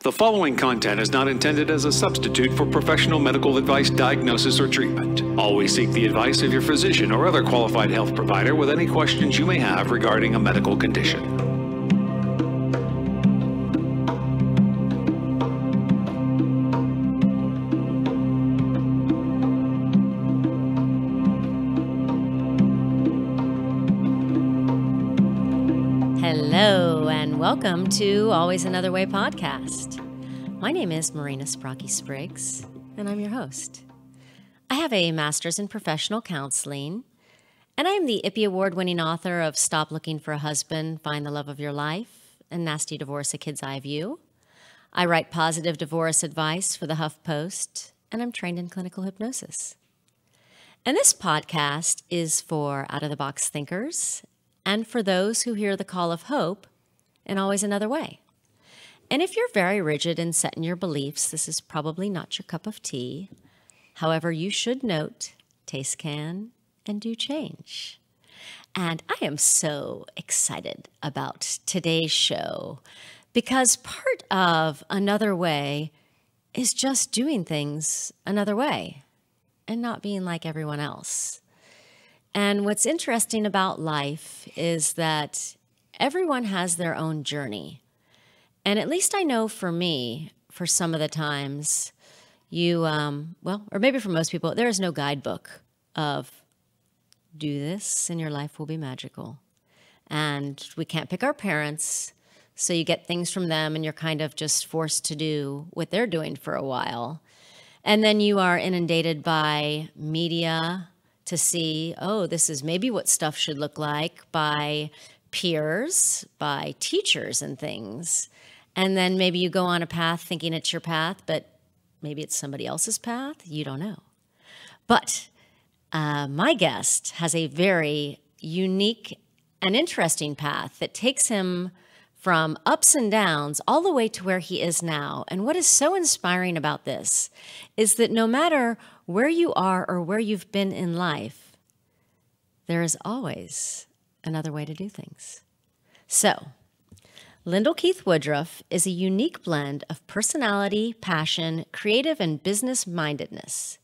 The following content is not intended as a substitute for professional medical advice, diagnosis, or treatment. Always seek the advice of your physician or other qualified health provider with any questions you may have regarding a medical condition. Hello, and welcome to Always Another Way podcast. My name is Marina Spriggs, and I'm your host. I have a master's in professional counseling, and I am the IPPY Award-winning author of Stop Looking for a Husband, Find the Love of Your Life, and Nasty Divorce, A Kid's Eye View. I write positive divorce advice for the HuffPost, and I'm trained in clinical hypnosis. And this podcast is for out-of-the-box thinkers and for those who hear the call of hope and always another way. And if you're very rigid and set in your beliefs, this is probably not your cup of tea. However, you should note, taste can and do change. And I am so excited about today's show because part of Another Way is just doing things another way and not being like everyone else. And what's interesting about life is that everyone has their own journey. And at least I know for me, for some of the times, or maybe for most people, there is no guidebook of do this and your life will be magical. And we can't pick our parents, so you get things from them and you're kind of just forced to do what they're doing for a while. And then you are inundated by media to see, oh, this is maybe what stuff should look like, by peers, by teachers and things. And then maybe you go on a path thinking it's your path, but maybe it's somebody else's path. You don't know. But my guest has a very unique and interesting path that takes him from ups and downs all the way to where he is now. And what is so inspiring about this is that no matter where you are or where you've been in life, there is always another way to do things. So, Lyndol Keith Woodruff is a unique blend of personality, passion, creative, and business mindedness.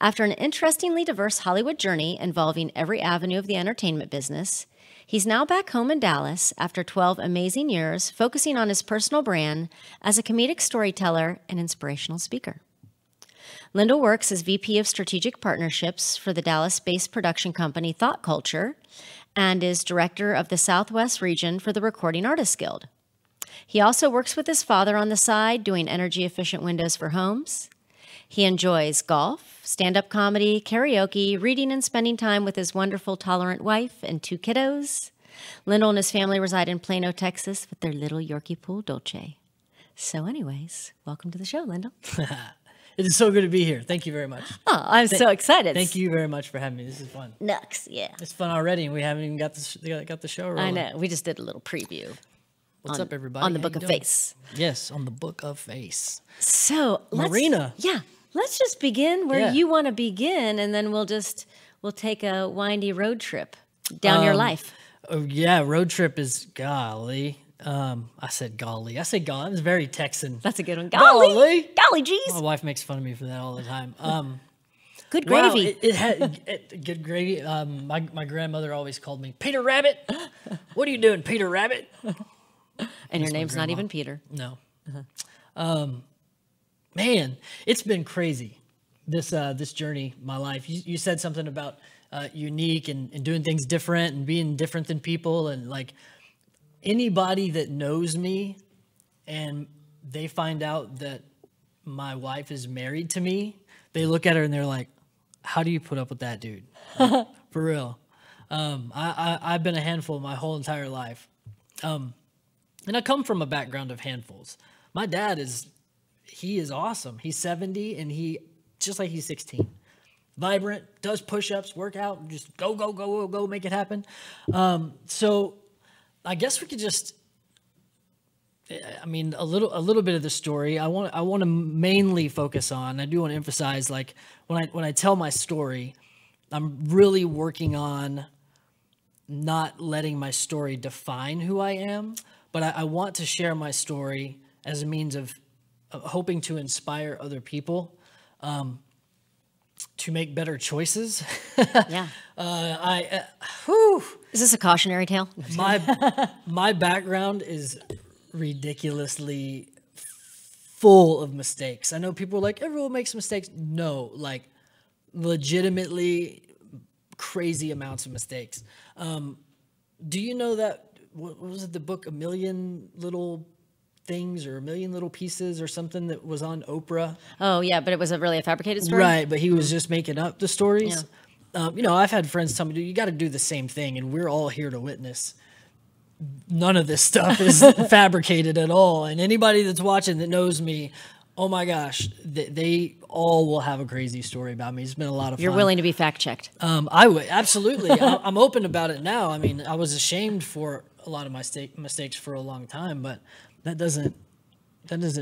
After an interestingly diverse Hollywood journey involving every avenue of the entertainment business, he's now back home in Dallas after 12 amazing years, focusing on his personal brand as a comedic storyteller and inspirational speaker. Lyndol works as VP of Strategic Partnerships for the Dallas-based production company Thought Culture and is director of the Southwest region for the Recording Artists Guild. He also works with his father on the side, doing energy-efficient windows for homes. He enjoys golf, stand-up comedy, karaoke, reading, and spending time with his wonderful, tolerant wife and 2 kiddos. Lyndol and his family reside in Plano, Texas, with their little Yorkie pool Dolce. So anyways, welcome to the show, Lyndol. It is so good to be here. Thank you very much. Oh, I'm so excited. Thank you very much for having me. This is fun. Nux, yeah. It's fun already, and we haven't even got the show rolling. I know. We just did a little preview. What's up, everybody? On the Book of Face. Yes, on the Book of Face. So, Marina. Let's just begin where you want to begin, and then we'll take a windy road trip down your life. Oh, yeah, road trip is golly. I said golly. I say golly. It's very Texan. That's a good one. Golly. Golly, geez. My wife makes fun of me for that all the time. Good gravy. Wow, it had good gravy. My grandmother always called me Peter Rabbit. What are you doing, Peter Rabbit? And your name's not even Peter. No. Man, it's been crazy, this journey, my life. You said something about unique and doing things different and being different than people. And like anybody that knows me and they find out that my wife is married to me, they look at her and they're like, how do you put up with that dude? Like, for real. I've been a handful my whole entire life. And I come from a background of handfuls. My dad is awesome. He's 70 and he's 16. Vibrant, does push-ups, work out, just go, make it happen. So I guess we could just, a little bit of the story. I want to mainly focus on, I do want to emphasize, like when I tell my story, I'm really working on not letting my story define who I am, but I want to share my story as a means of hoping to inspire other people to make better choices. Yeah. Whew, Is this a cautionary tale? my background is ridiculously full of mistakes. I know people are like, everyone makes mistakes. No, like legitimately crazy amounts of mistakes. Do you know that, what was it, the book A Million Little Things or A Million Little Pieces or something that was on Oprah? Oh, yeah, but it was really a fabricated story? Right, but he was just making up the stories. Yeah. You know, I've had friends tell me, you got to do the same thing, and we're all here to witness. None of this stuff is fabricated at all. And anybody that's watching that knows me, oh my gosh, they all will have a crazy story about me. It's been a lot of fun. You're willing to be fact-checked. I would, absolutely. I'm open about it now. I mean, I was ashamed for a lot of my mistakes for a long time, but that doesn't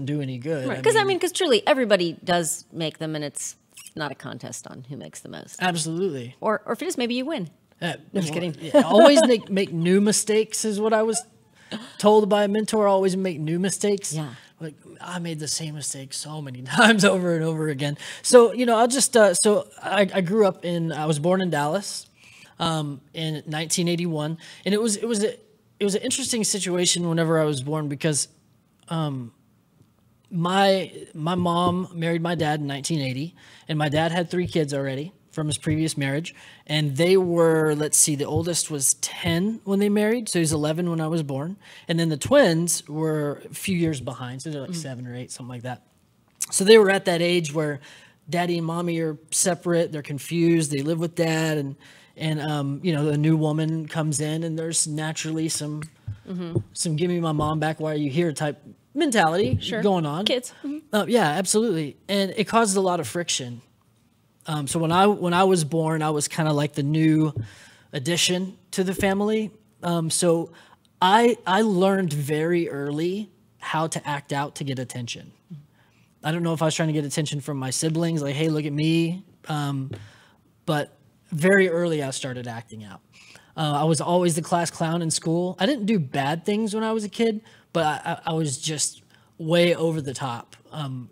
do any good. Right, because truly, everybody does make them, and it's not a contest on who makes the most. Absolutely. Or if it is, maybe you win. No, just kidding. Yeah, always make new mistakes is what I was told by a mentor. Always make new mistakes. Yeah. Like, I made the same mistake so many times over and over again. So, you know, I'll just, so I grew up I was born in Dallas in 1981. And it was an interesting situation whenever I was born because my mom married my dad in 1980, and my dad had 3 kids already from his previous marriage. And they were, let's see, the oldest was 10 when they married. So he was 11 when I was born. And then the twins were a few years behind. So they're like 7 or 8, something like that. So they were at that age where daddy and mommy are separate. They're confused. They live with dad. And you know, the new woman comes in, and there's naturally some give me my mom back, why are you here type mentality going on. Kids. Yeah, absolutely. And it caused a lot of friction. So when I was born, I was kind of like the new addition to the family. So I learned very early how to act out to get attention. I don't know if I was trying to get attention from my siblings, like, hey, look at me. But very early I started acting out. I was always the class clown in school. I didn't do bad things when I was a kid, but I was just way over the top,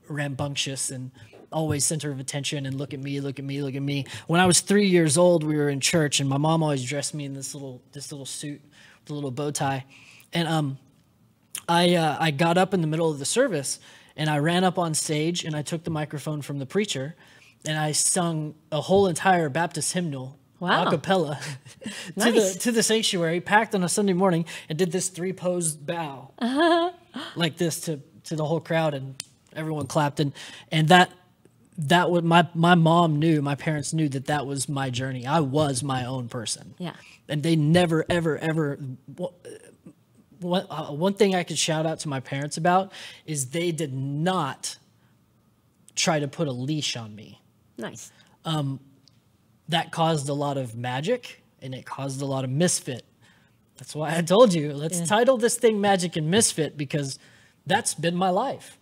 rambunctious and always center of attention, and look at me, look at me, look at me. When I was 3 years old, we were in church, and my mom always dressed me in this little suit with a little bow tie. And I got up in the middle of the service, and I ran up on stage, and I took the microphone from the preacher, and I sung a whole entire Baptist hymnal, a cappella, to the sanctuary, packed on a Sunday morning, and did this 3-posed bow, like this to the whole crowd, and everyone clapped, and that was my mom knew, my parents knew that was my journey. I was my own person. Yeah. And they never, ever, ever, one thing I could shout out to my parents about is they did not try to put a leash on me. Nice. That caused a lot of magic, and it caused a lot of misfit. That's why I told you, let's title this thing Magic and Misfit, because that's been my life.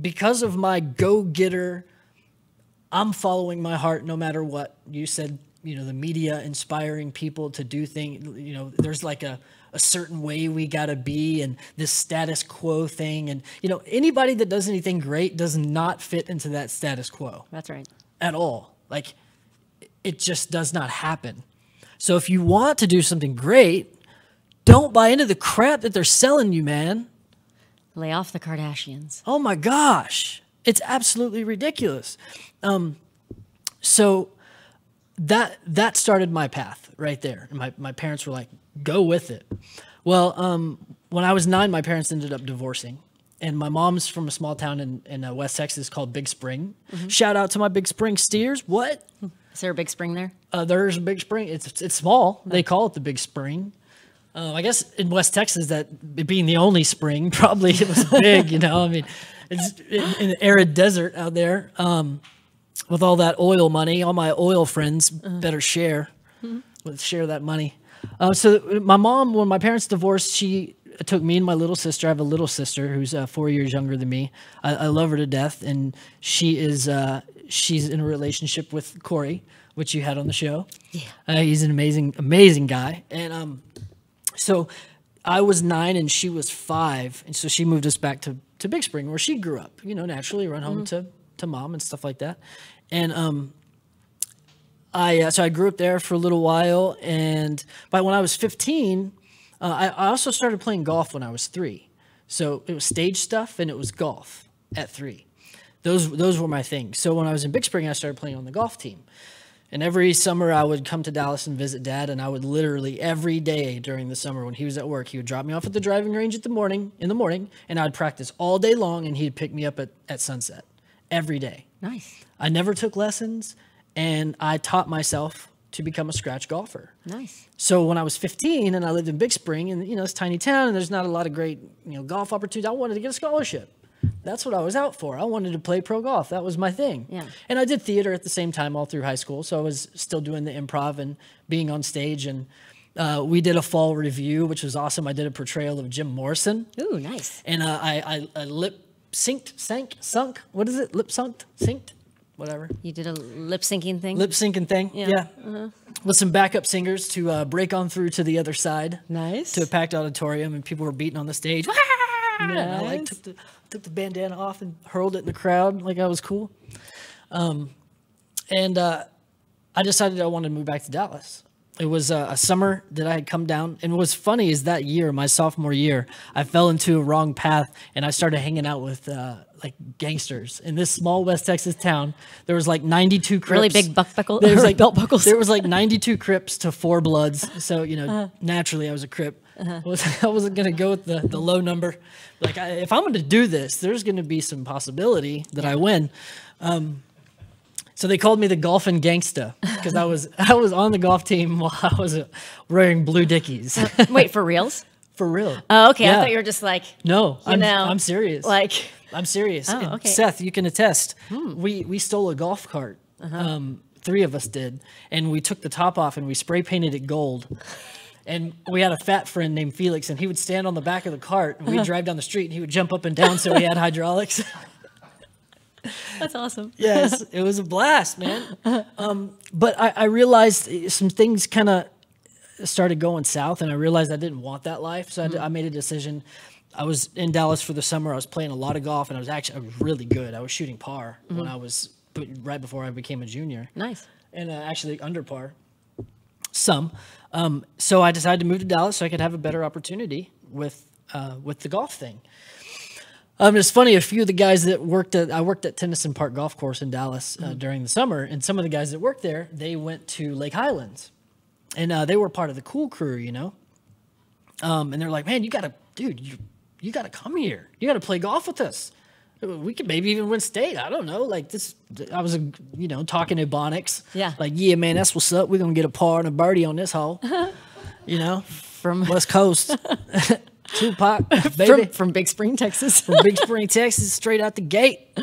Because of my go-getter, I'm following my heart no matter what. You said, you know, the media inspiring people to do things, you know, there's like a certain way we got to be, and this status quo thing. And, you know, anybody that does anything great does not fit into that status quo. That's right. At all. Like, it just does not happen. So if you want to do something great, don't buy into the crap that they're selling you, man. Lay off the Kardashians. Oh my gosh. It's absolutely ridiculous. So that started my path right there. And my parents were like, go with it. Well, when I was 9, my parents ended up divorcing. And my mom's from a small town in West Texas called Big Spring. Shout out to my Big Spring Steers. What? Is there a big spring there? There's a Big Spring. It's small. They call it the Big Spring. I guess in West Texas, that it being the only spring, probably it was big, you know. I mean, it's in an arid desert out there with all that oil money. All my oil friends better share that money. So my mom, when my parents divorced, she took me and my little sister. I have a little sister who's 4 years younger than me. I love her to death, and she's in a relationship with Corey, which you had on the show. Yeah, he's an amazing guy, and so I was 9 and she was 5, and so she moved us back to Big Spring where she grew up, you know, naturally run home to mom and stuff like that. And so I grew up there for a little while. And when I was 15, I also started playing golf when I was 3. So it was stage stuff and it was golf at 3. Those were my things. So when I was in Big Spring, I started playing on the golf team. And every summer I would come to Dallas and visit Dad, and I would literally every day during the summer when he was at work, he would drop me off at the driving range in the morning, and I'd practice all day long, and he'd pick me up at sunset every day. Nice. I never took lessons, and I taught myself to become a scratch golfer. Nice. So when I was 15 and I lived in Big Spring, and you know, it's a tiny town and there's not a lot of great, you know, golf opportunities, I wanted to get a scholarship. That's what I was out for. I wanted to play pro golf. That was my thing. Yeah. And I did theater at the same time all through high school. So I was still doing the improv and being on stage. And we did a fall review, which was awesome. I did a portrayal of Jim Morrison. Ooh, nice. And I lip synced. What is it? Lip synced? Whatever. You did a lip syncing thing? Lip syncing thing. Yeah. With some backup singers to break on through to the other side. Nice. To a packed auditorium, and people were beating on the stage. Nice. And I like took the bandana off and hurled it in the crowd like I was cool. And I decided I wanted to move back to Dallas. It was a summer that I had come down. And what's funny is that year, my sophomore year, I fell into a wrong path and I started hanging out with like gangsters in this small West Texas town. There was like 92 Crips. Really big belt buckles. There was like 92 Crips to 4 Bloods. So, you know, naturally I was a Crip. I wasn't going to go with the low number. Like, if I'm going to do this, there's going to be some possibility that I win. So they called me the golfing gangsta because I was on the golf team while I was wearing blue Dickies. Wait, for reals? For real. Oh, okay. Yeah. I thought you were just like, no, I'm serious. Like, I'm serious. Oh, And okay. Seth, you can attest. We stole a golf cart. 3 of us did, and we took the top off and we spray painted it gold. And we had a fat friend named Felix, and he would stand on the back of the cart, and we'd drive down the street, and he would jump up and down so he had hydraulics. that's awesome. Yes, it was a blast, man. But I realized some things kind of started going south, and I realized I didn't want that life. So I made a decision. I was in Dallas for the summer. I was playing a lot of golf, and I was really good. I was shooting par when I was right before I became a junior. Nice. And actually under par. Some. So I decided to move to Dallas so I could have a better opportunity with the golf thing. It's funny, a few of the guys that I worked at Tennyson Park Golf Course in Dallas during the summer, and some of the guys that worked there, they went to Lake Highlands, and they were part of the cool crew, you know. And they're like, man, you gotta come here. You gotta play golf with us. We could maybe even win state. I don't know. Like this, I was, you know, talking Ebonics. Yeah. Like, yeah, man, that's what's up. We're gonna get a par and a birdie on this hole. You know, from West Coast. Tupac, baby. From Big Spring, Texas. From Big Spring, Texas, straight out the gate.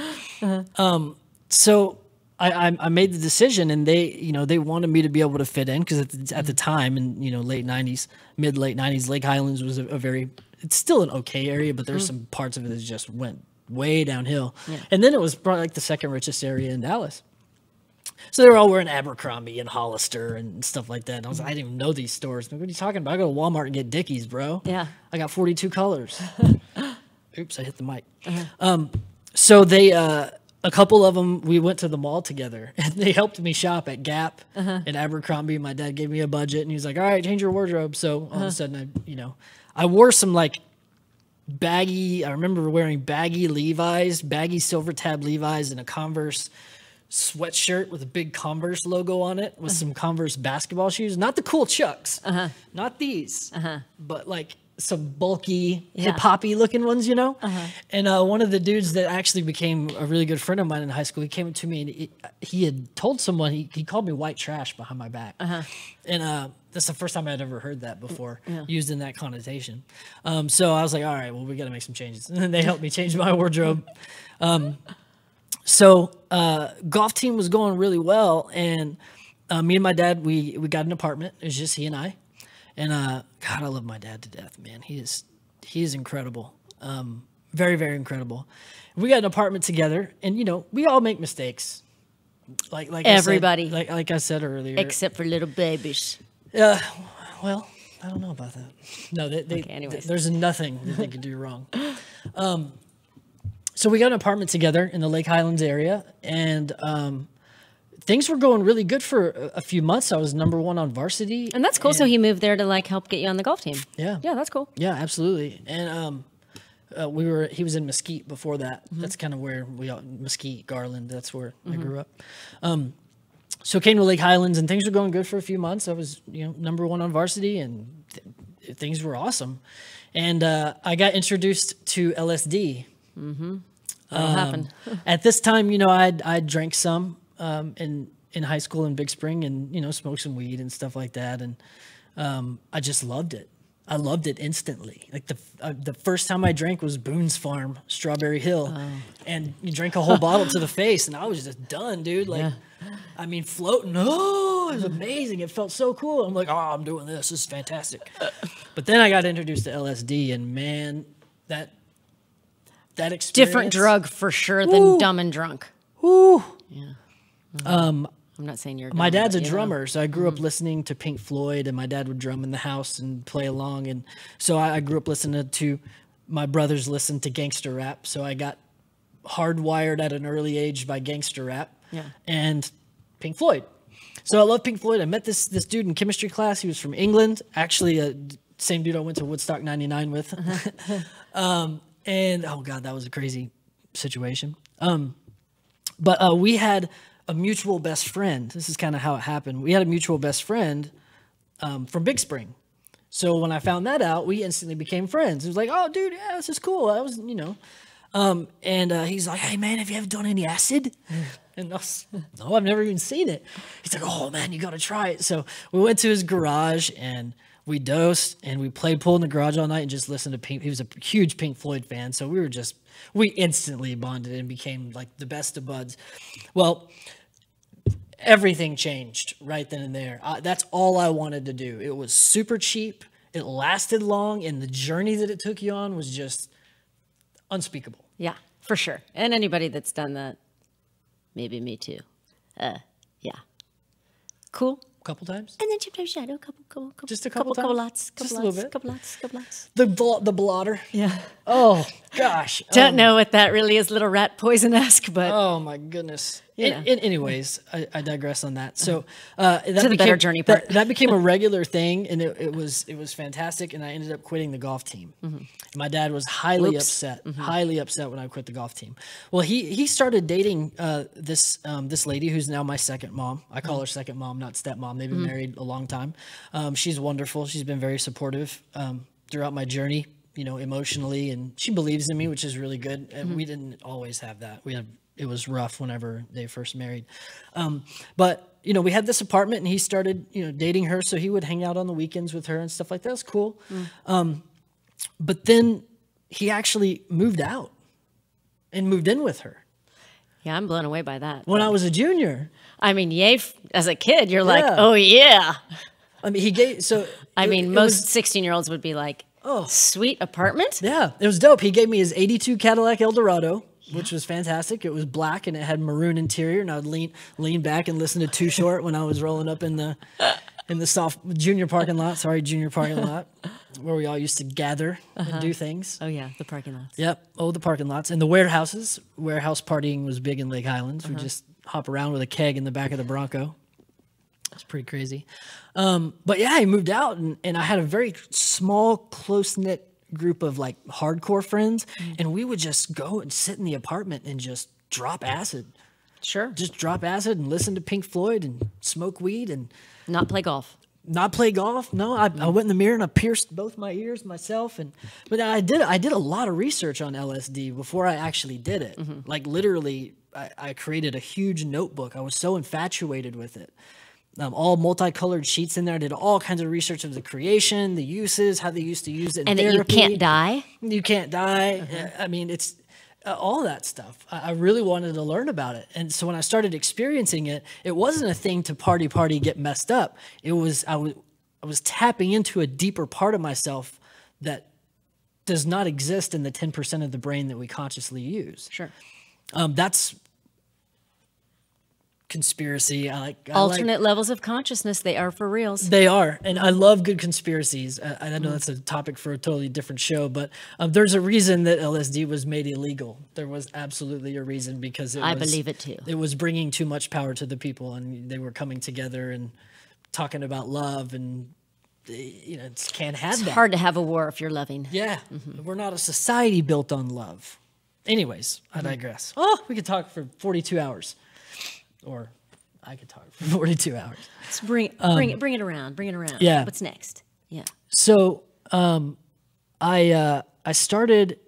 So I made the decision, and they wanted me to be able to fit in because at the time, in late '90s, mid-late '90s, Lake Highlands was it's still an okay area, but there's some parts of it that just went way downhill. Yeah. And then it was probably like the second richest area in Dallas. So they were all wearing Abercrombie and Hollister and stuff like that. And I didn't even know these stores. What are you talking about? I go to Walmart and get Dickies, bro. Yeah. I got 42 colors. Oops, I hit the mic. So they, a couple of them, we went to the mall together, and they helped me shop at Gap and Abercrombie. My dad gave me a budget, and he was like, all right, change your wardrobe. So all of a sudden, I wore some like baggy, I remember wearing baggy Levi's, baggy silver tab Levi's, and a Converse sweatshirt with a big Converse logo on it with some Converse basketball shoes. Not the cool Chucks, not these, but like some bulky, hip-hoppy looking ones, And one of the dudes that actually became a really good friend of mine in high school, he came up to me and he had told someone, he called me white trash behind my back. And that's the first time I'd ever heard that before, used in that connotation. So I was like, all right, well, we got to make some changes. And then they helped me change my wardrobe. So golf team was going really well, and me and my dad, we got an apartment. It was just he and I. And God, I love my dad to death, man. He is incredible, very, very incredible. We got an apartment together, and we all make mistakes, like everybody, like I said earlier, except for little babies. Well, I don't know about that. No, anyways. There's nothing that they could do wrong. So we got an apartment together in the Lake Highlands area, and things were going really good for a few months. I was #1 on varsity. And that's cool. So he moved there to like help get you on the golf team. Yeah. Yeah, that's cool. Yeah, absolutely. And he was in Mesquite before that. That's kind of where Mesquite, Garland, that's where I grew up. So came to Lake Highlands, and things were going good for a few months. I was, #1 on varsity, and things were awesome. And I got introduced to LSD. That'll happen. At this time, I drank some in high school in Big Spring, and smoked some weed and stuff like that. And I just loved it. I loved it instantly. Like the first time I drank was Boone's Farm, Strawberry Hill, and you drank a whole bottle to the face, and I was just done, dude. Like, I mean, floating. Oh, it was amazing. It felt so cool. I'm like, oh, I'm doing this. This is fantastic. But then I got introduced to LSD, and man, that experience. Different drug for sure than Dumb and Drunk. Woo. Yeah. I'm not saying you're. My dad's a drummer, so I grew up listening to Pink Floyd, and my dad would drum in the house and play along. And so I grew up listening to my brothers listen to gangster rap. So I got hardwired at an early age by gangster rap and Pink Floyd. So I love Pink Floyd. I met this dude in chemistry class. He was from England, actually, same dude I went to Woodstock '99 with. And oh God, that was a crazy situation. But we had a mutual best friend. This is kind of how it happened. We had a mutual best friend from Big Spring. So when I found that out, we instantly became friends. It was like, oh, dude, yeah, this is cool. I was, and he's like, hey, man, have you ever done any acid? And I was, no, I've never even seen it. He's like, oh, man, you got to try it. So we went to his garage, and we dosed, and we played pool in the garage all night and just listened to Pink. He was a huge Pink Floyd fan, so we instantly bonded and became like the best of buds. Well, everything changed right then and there. That's all I wanted to do. It was super cheap. It lasted long, and the journey that it took you on was just unspeakable. Yeah, for sure. And anybody that's done that, maybe me too. Yeah. Cool. Couple times? And then sometimes shadow, couple, just a couple times? couple lots, just a little bit. Couple lots. The blotter. Yeah. Oh gosh. Don't know what that really is, little rat poison-esque, but oh my goodness. Anyways, I digress on that. So to the better journey part. That became a regular thing, and it was fantastic. And I ended up quitting the golf team. My dad was highly upset when I quit the golf team. Well, he started dating this lady who's now my second mom. I call her second mom, not stepmom. They've been married a long time. She's wonderful. She's been very supportive throughout my journey, emotionally, and she believes in me, which is really good. And we didn't always have that. It was rough whenever they first married. But, we had this apartment, and he started, dating her. So he would hang out on the weekends with her and stuff like that. It's cool. But then he actually moved out and moved in with her. Yeah, I'm blown away by that. When I was a junior. I mean, as a kid, you're like, oh yeah. I mean, most 16-year-olds would be like, oh, sweet apartment. Yeah, it was dope. He gave me his '82 Cadillac Eldorado, which was fantastic. It was black, and it had maroon interior, and I would lean back and listen to Too Short when I was rolling up in the junior parking lot, where we all used to gather and do things. Oh yeah, the parking lots. Yep, the parking lots. And the warehouses. Warehouse partying was big in Lake Highlands. We just hop around with a keg in the back of the Bronco. It's pretty crazy. But yeah, he moved out, and I had a very small, close-knit group of like hardcore friends, and we would just go and sit in the apartment and just drop acid. Sure. Just drop acid and listen to Pink Floyd and smoke weed and not play golf. No, I went in the mirror and I pierced both my ears myself. But I did a lot of research on LSD before I actually did it. Like literally, I created a huge notebook. I was so infatuated with it. All multicolored sheets in there. I did all kinds of research of the creation, the uses, how they used to use it in and therapy. That you can't die? You can't die. I mean, it's all that stuff. I really wanted to learn about it. And so when I started experiencing it, it wasn't a thing to party, get messed up. It was, I was tapping into a deeper part of myself that does not exist in the 10% of the brain that we consciously use. Sure. That's conspiracy. I like Alternate levels of consciousness. They are for reals. They are, and I love good conspiracies. I know that's a topic for a totally different show, but there's a reason that LSD was made illegal. There was absolutely a reason, because I believe it too. It was bringing too much power to the people, and they were coming together and talking about love, and can't have that. It's hard to have a war if you're loving. Yeah, we're not a society built on love. Anyways, I digress. Oh, we could talk for 42 hours. Or I could talk for 42 hours. Let's bring it around. Bring it around. Yeah. What's next? Yeah. So I started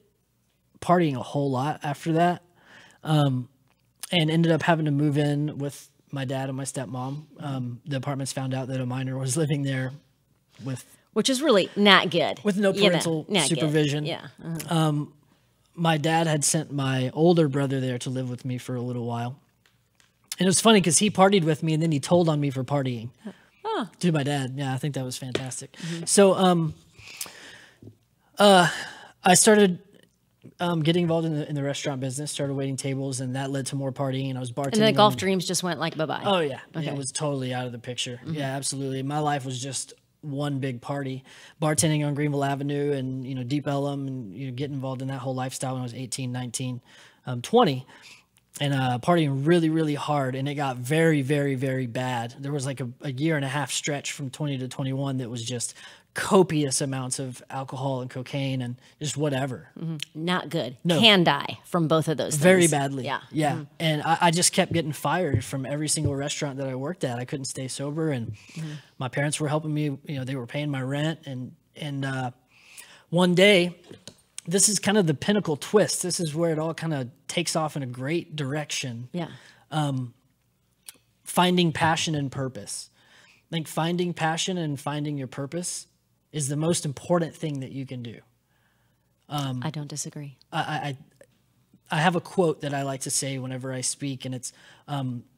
partying a whole lot after that, and ended up having to move in with my dad and my stepmom. The apartments found out that a minor was living there which is really not good. With no parental supervision. Good. Yeah. My dad had sent my older brother there to live with me for a little while. And it was funny because he partied with me, and then he told on me for partying to my dad. Yeah, I think that was fantastic. So I started getting involved in the restaurant business, started waiting tables, and that led to more partying, and I was bartending. And the golf dreams just went like bye-bye. Oh, yeah. Okay. It was totally out of the picture. Yeah, absolutely. My life was just one big party. Bartending on Greenville Avenue and, Deep Ellum, and, get involved in that whole lifestyle when I was 18, 19, 20. And partying really, really hard, and it got very, very, very bad. There was like a year and a half stretch from 20 to 21 that was just copious amounts of alcohol and cocaine and just whatever. Not good. No. Can die from both of those things. Very badly. Yeah. Yeah. And I just kept getting fired from every single restaurant that I worked at. I couldn't stay sober, and my parents were helping me. They were paying my rent. And one day, this is kind of the pinnacle twist. This is where it all kind of takes off in a great direction. Yeah. Finding passion and purpose. I think finding passion and finding your purpose is the most important thing that you can do. I don't disagree. I have a quote that I like to say whenever I speak, and it's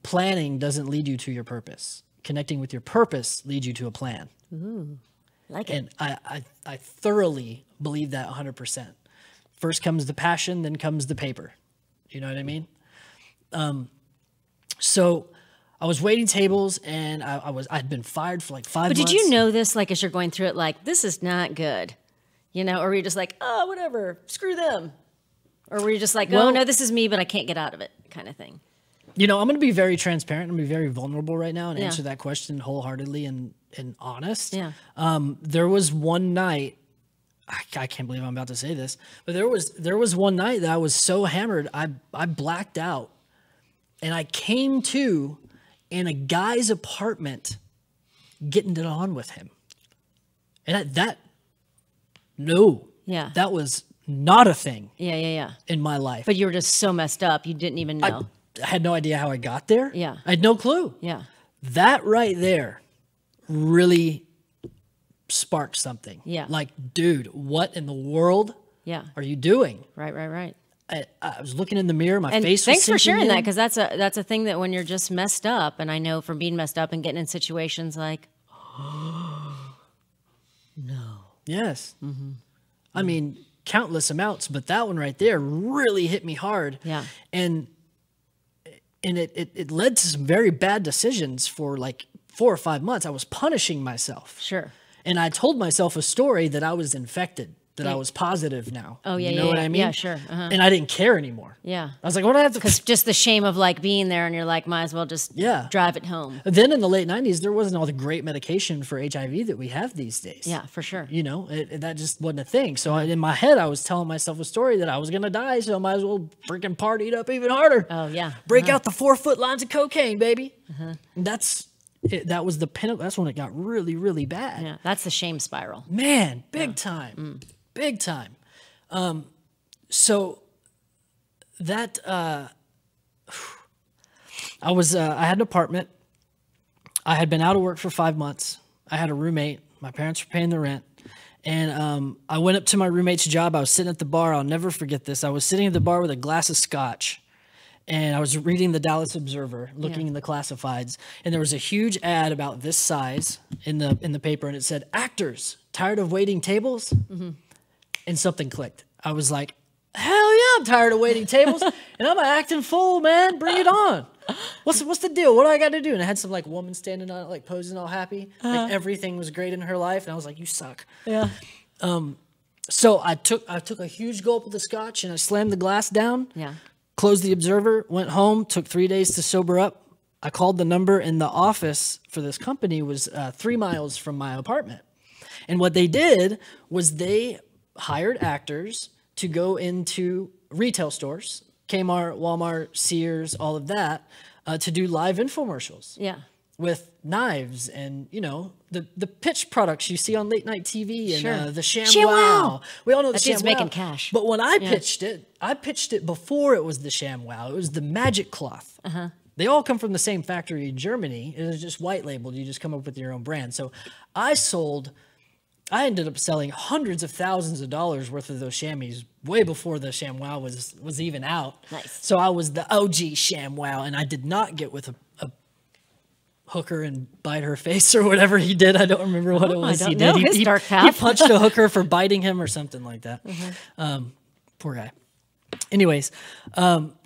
planning doesn't lead you to your purpose. Connecting with your purpose leads you to a plan. Ooh, like it. And I thoroughly believe that 100%. First comes the passion, then comes the paper. You know what I mean? So I was waiting tables, and I'd been fired for like 5 months. But did you know this, like, as you're going through it, like, this is not good, or were you just like, oh, whatever, screw them? Or were you just like, oh, no, this is me, but I can't get out of it, kind of thing? I'm going to be very transparent. I'm going to be very vulnerable right now and answer that question wholeheartedly and honest. Yeah. There was one night, I can't believe I'm about to say this, but there was one night that I was so hammered, I blacked out, and I came to in a guy's apartment getting it on with him. And that was not a thing. Yeah. In my life. But you were just so messed up, you didn't even know. I had no idea how I got there. Yeah. I had no clue. Yeah. That right there really sparked something. Yeah. Like, dude, what in the world are you doing? Right. I was looking in the mirror, my face was thanks for sharing in. that, because that's a thing that when you're just messed up, and I know from being messed up and getting in situations like, no. Yes. I mean, countless amounts, but that one right there really hit me hard. Yeah. And it led to some very bad decisions for like 4 or 5 months. I was punishing myself. Sure. And I told myself a story that I was infected, that I was positive now. Oh, yeah, you know what I mean? Yeah, sure. And I didn't care anymore. Yeah. I was like, what do I have to... Because just the shame of like being there, and you're like, might as well just drive it home. Then in the late 90s, there wasn't all the great medication for HIV that we have these days. Yeah, for sure. That just wasn't a thing. So in my head, I was telling myself a story that I was going to die, so I might as well freaking party it up even harder. Oh, yeah. Break out the 4-foot lines of cocaine, baby. And that was the pinnacle. That's when it got really, really bad. Yeah, that's the shame spiral. Man, big time. Big time. So that I had an apartment. I had been out of work for 5 months. I had a roommate. My parents were paying the rent. And I went up to my roommate's job. I was sitting at the bar. I'll never forget this. I was sitting at the bar with a glass of scotch. And I was reading the Dallas Observer, looking in the classifieds. And there was a huge ad about this size in the paper. And it said, "Actors, tired of waiting tables?" And something clicked. I was like, hell yeah, I'm tired of waiting tables. And I'm an acting fool, man. Bring it on. what's the deal? What do I got to do? And I had some like woman standing on it, like posing all happy. Like everything was great in her life. And I was like, you suck. Yeah. So I took a huge gulp of the scotch and I slammed the glass down. Yeah. Closed the Observer, went home, took 3 days to sober up. I called the number, and the office for this company was 3 miles from my apartment. And what they did was they hired actors to go into retail stores, Kmart, Walmart, Sears, all of that, to do live infomercials. Yeah. With knives and, you know, the pitch products you see on late night TV and Sure. the ShamWow. We all know the That dude's ShamWow. making cash. But when I pitched it before it was the ShamWow. It was the Magic Cloth. They all come from the same factory in Germany. It was just white labeled. You just come up with your own brand. So I ended up selling hundreds of thousands of dollars worth of those chamois way before the ShamWow was even out. Nice. So I was the OG ShamWow, and I did not get with a hooker and bite her face or whatever he did. I don't remember what it was I he don't did. know his dark He path. punched a hooker for biting him or something like that. Poor guy. Anyways,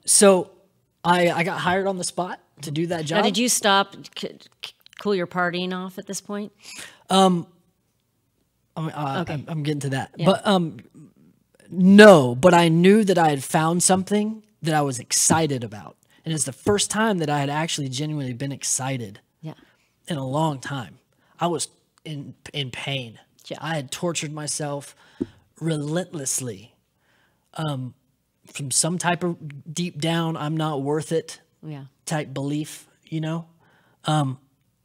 so I got hired on the spot to do that job. Now, did you stop, cool your partying off at this point? I'm getting to that. Yeah. But no, but I knew that I had found something that I was excited about. And it's the first time that I had actually genuinely been excited in a long time. I was in pain. Yeah. I had tortured myself relentlessly from some type of deep down, I'm not worth it type belief, you know?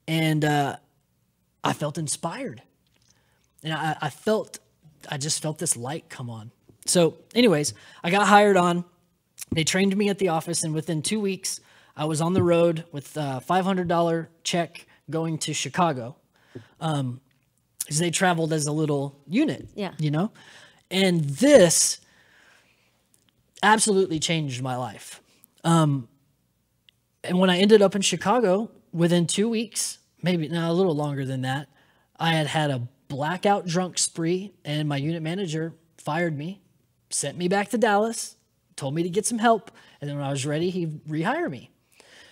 And I felt inspired. And I just felt this light come on. So anyways, I got hired on. They trained me at the office, and within 2 weeks, I was on the road with a $500 check going to Chicago. Because they traveled as a little unit, you know? And this absolutely changed my life. And when I ended up in Chicago, within 2 weeks, maybe a little longer than that, I had a blackout drunk spree, and my unit manager fired me, sent me back to Dallas, told me to get some help, and then when I was ready, he'd rehire me.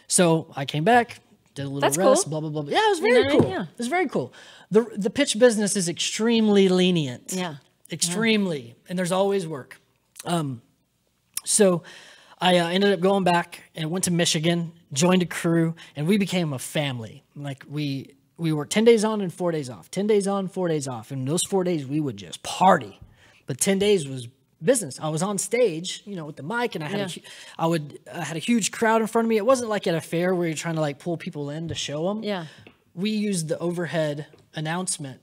So I came back, did a little rest, cool. blah, blah, blah. Yeah, it was very cool. Yeah. It was very cool. The pitch business is extremely lenient. Yeah. Extremely. Yeah. And there's always work. So I ended up going back and went to Michigan, joined a crew, and we became a family. Like we worked 10 days on and 4 days off, 10 days on, 4 days off. And those 4 days we would just party. But 10 days was business. I was on stage, you know, with the mic, and I had a huge crowd in front of me. It wasn't like at a fair where you're trying to like pull people in to show them. Yeah. We used the overhead announcement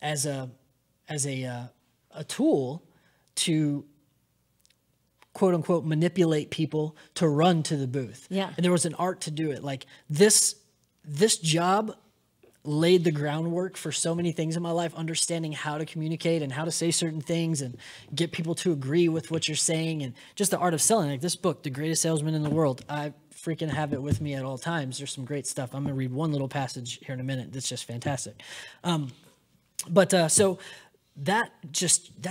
as a tool to quote unquote manipulate people to run to the booth. Yeah. And there was an art to do it. Like this job laid the groundwork for so many things in my life, understanding how to communicate and how to say certain things and get people to agree with what you're saying, and just the art of selling. Like this book, The Greatest Salesman in the World, I freaking have it with me at all times. There's some great stuff. I'm going to read one little passage here in a minute that's just fantastic. So that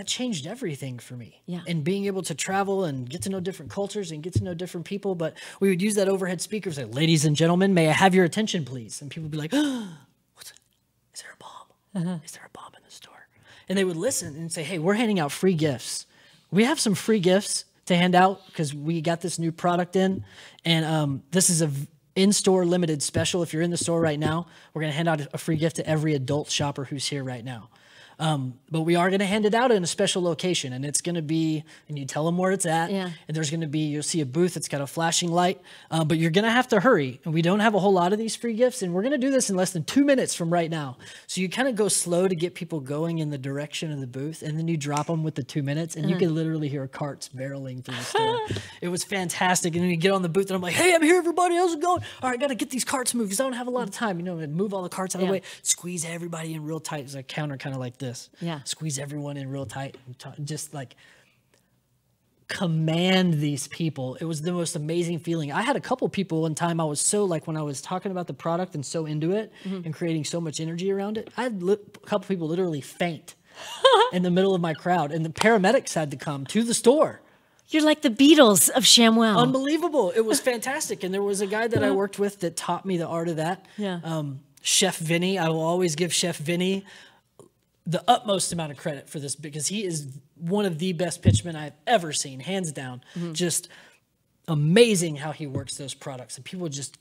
changed everything for me. Yeah. And being able to travel and get to know different cultures and get to know different people. But we would use that overhead speaker and say, "Ladies and gentlemen, may I have your attention, please?" And people would be like, is there a bomb? Is there a bomb in the store? And they would listen and say, "Hey, we're handing out free gifts. We have some free gifts to hand out because we got this new product in. And this is a in-store limited special. If you're in the store right now, we're going to hand out a free gift to every adult shopper who's here right now. But we are going to hand it out in a special location, and it's going to be, and you tell them where it's at, Yeah. and there's going to be, you'll see a booth that's got a flashing light, but you're going to have to hurry, and we don't have a whole lot of these free gifts, and we're going to do this in less than 2 minutes from right now. So you kind of go slow to get people going in the direction of the booth, and then you drop them with the 2 minutes, and you can literally hear carts barreling through the store. It was fantastic, and then you get on the booth, and I'm like, "Hey, I'm here, everybody, how's it going? All right, I got to get these carts moved, because I don't have a lot of time, you know, and move all the carts out of the way, squeeze everybody in real tight." There's a counter kind of like this. Yeah. Squeeze everyone in real tight, and just like command these people. It was the most amazing feeling. I had a couple people one time, I was so like, when I was talking about the product and so into it and creating so much energy around it, I had a couple people literally faint in the middle of my crowd, and the paramedics had to come to the store You're like the Beatles of ShamWow. Unbelievable. It was fantastic. And there was a guy that I worked with that taught me the art of that. Yeah. Chef Vinny. I will always give Chef Vinny the utmost amount of credit for this because he is one of the best pitchmen I've ever seen, hands down. Just amazing how he works those products. And people just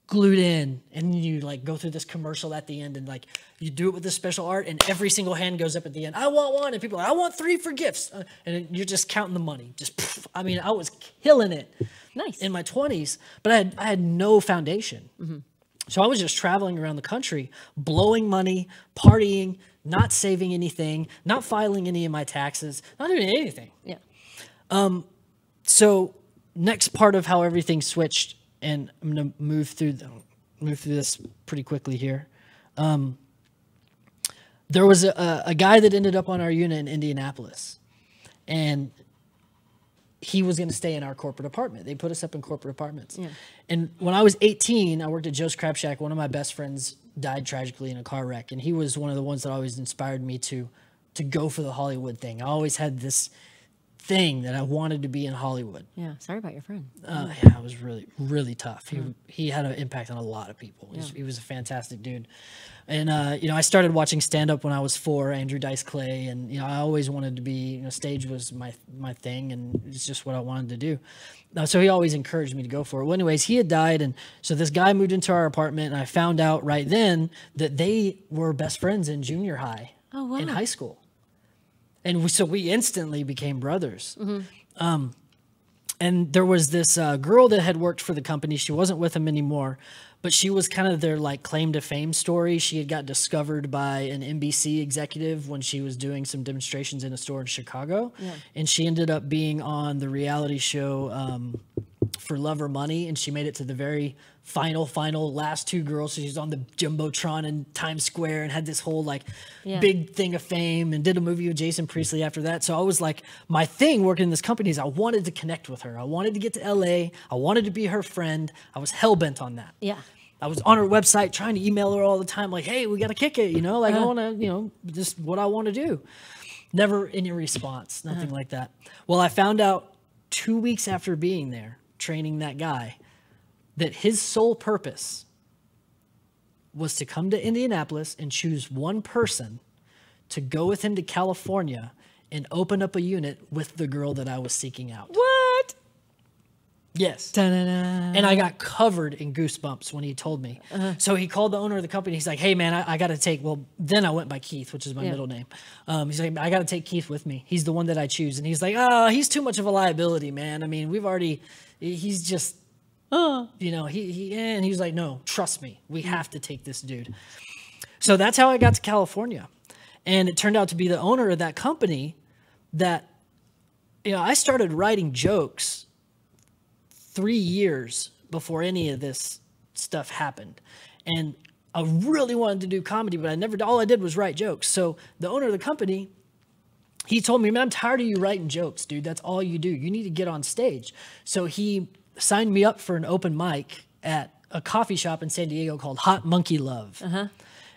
glued in, and you like go through this commercial at the end, and like you do it with this special art, and every single hand goes up at the end. I want one, and people are like, I want 3 for gifts, and you're just counting the money. Just, I mean, I was killing it. Nice. In my 20s, but I had no foundation. So I was just traveling around the country, blowing money, partying, not saving anything, not filing any of my taxes, not doing anything. Yeah. So next part of how everything switched, and I'm going to move through this pretty quickly here. There was a guy that ended up on our unit in Indianapolis, and he was going to stay in our corporate apartment. They put us up in corporate apartments. Yeah. And when I was 18, I worked at Joe's Crab Shack. One of my best friends died tragically in a car wreck, and he was one of the ones that always inspired me to go for the Hollywood thing. I always had this thing that I wanted to be in Hollywood. Yeah. Sorry about your friend. Yeah, it was really, really tough. He had an impact on a lot of people. He was a fantastic dude. And, I started watching stand-up when I was 4, Andrew Dice Clay. And, I always wanted to be, stage was my thing, and it's just what I wanted to do. So he always encouraged me to go for it. Well, anyways, he had died. And so this guy moved into our apartment, and I found out right then that they were best friends in junior high. Oh, wow. In high school. And so we instantly became brothers. And there was this girl that had worked for the company. She wasn't with him anymore, but she was kind of their like claim to fame story. She had got discovered by an NBC executive when she was doing some demonstrations in a store in Chicago. Yeah. And she ended up being on the reality show For Love or Money, and she made it to the very final last 2 girls. So she's on the Jumbotron in Times Square and had this whole like big thing of fame, and did a movie with Jason Priestley after that. So I was like, my thing working in this company is I wanted to connect with her. I wanted to get to LA. I wanted to be her friend. I was hell-bent on that. Yeah. I was on her website trying to email her all the time, like, hey, we got to kick it, like I want to, just what I want to do. Never any response, nothing like that. Well, I found out 2 weeks after being there, training that guy, that his sole purpose was to come to Indianapolis and choose one person to go with him to California and open up a unit with the girl that I was seeking out. What? Yes. Da-da-da. And I got covered in goosebumps when he told me. So he called the owner of the company. He's like, hey, man, I got to take, then I went by Keith, which is my middle name. He's like, I got to take Keith with me. He's the one that I choose. And he's like, oh, he's too much of a liability, man. I mean, he's just, and he was like, no, trust me. We have to take this dude. So that's how I got to California. And it turned out to be the owner of that company that, I started writing jokes 3 years before any of this stuff happened. And I really wanted to do comedy, but all I did was write jokes. So the owner of the company, he told me, man, I'm tired of you writing jokes, dude. That's all you do. You need to get on stage. So he signed me up for an open mic at a coffee shop in San Diego called Hot Monkey Love.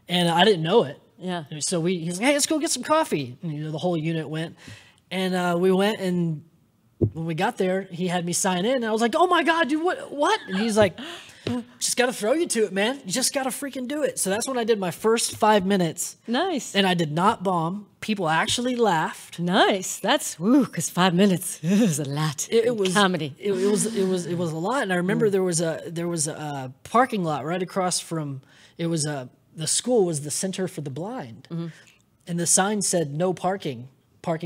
And I didn't know it. Yeah. So he's like, hey, let's go get some coffee. And, the whole unit went. And we went, and when we got there, he had me sign in, and I was like, oh my God, dude, what? And he's like, just got to throw you to it, man. You just got to freaking do it. So that's when I did my first 5 minutes. Nice. And I did not bomb. People actually laughed. Nice. That's, because 5 minutes is a lot. It was comedy. It was a lot. And I remember there was a parking lot right across from, the school was the Center for the Blind. And the sign said no parking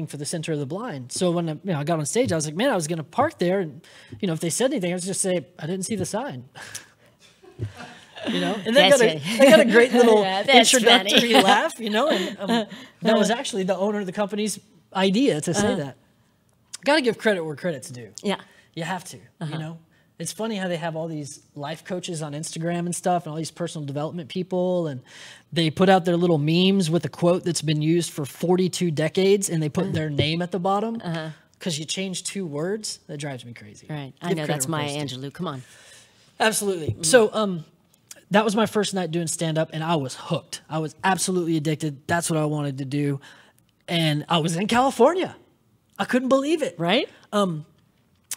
for the Center of the Blind. So when I got on stage, I was like, man, I was going to park there. And, if they said anything, I was just say, I didn't see the sign. And they got a great little introductory laugh, and that was actually the owner of the company's idea to say that. Got to give credit where credit's due. Yeah. You have to, It's funny how they have all these life coaches on Instagram and stuff, and all these personal development people, and they put out their little memes with a quote that's been used for 42 decades, and they put their name at the bottom because you change 2 words. That drives me crazy. Right. I know, that's Maya Angelou. Come on. Absolutely. So that was my first night doing stand-up, and I was hooked. I was absolutely addicted. That's what I wanted to do. And I was in California. I couldn't believe it. Right?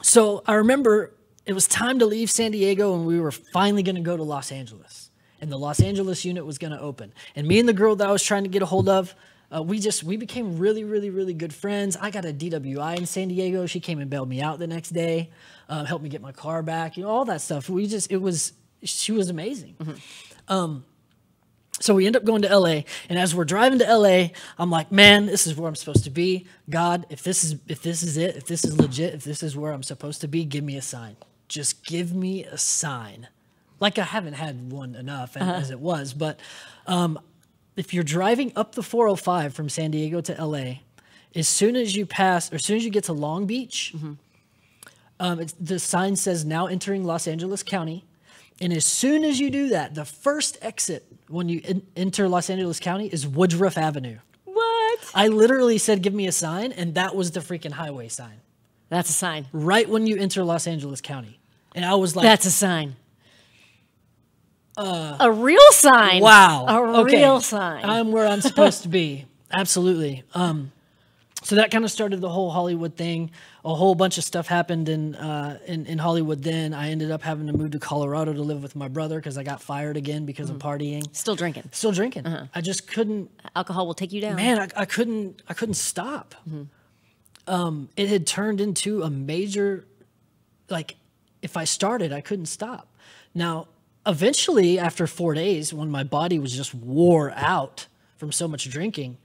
So I remember it was time to leave San Diego, and we were finally going to go to Los Angeles. And the Los Angeles unit was going to open. And me and the girl that I was trying to get a hold of, we became really, really, really good friends. I got a DWI in San Diego. She came and bailed me out the next day, helped me get my car back, all that stuff. She was amazing. So we end up going to LA, and as we're driving to LA, I'm like, man, this is where I'm supposed to be. God, if this is it, if this is legit, if this is where I'm supposed to be, give me a sign. Just give me a sign. Like I haven't had one enough as it was, but if you're driving up the 405 from San Diego to LA, as soon as you get to Long Beach, the sign says now entering Los Angeles County. And as soon as you do that, the first exit when you enter Los Angeles County is Woodruff Avenue. What? I literally said, give me a sign, and that was the freaking highway sign. That's a sign. Right when you enter Los Angeles County. And I was like... That's a sign. A real sign. Wow. A real sign. I'm where I'm supposed to be. Absolutely. So that kind of started the whole Hollywood thing. A whole bunch of stuff happened in Hollywood then. I ended up having to move to Colorado to live with my brother because I got fired again because of partying. Still drinking. Still drinking. I just couldn't. Alcohol will take you down. Man, I couldn't stop. It had turned into a major, like, if I started, I couldn't stop. Now, eventually, after 4 days, when my body was just wore out from so much drinking,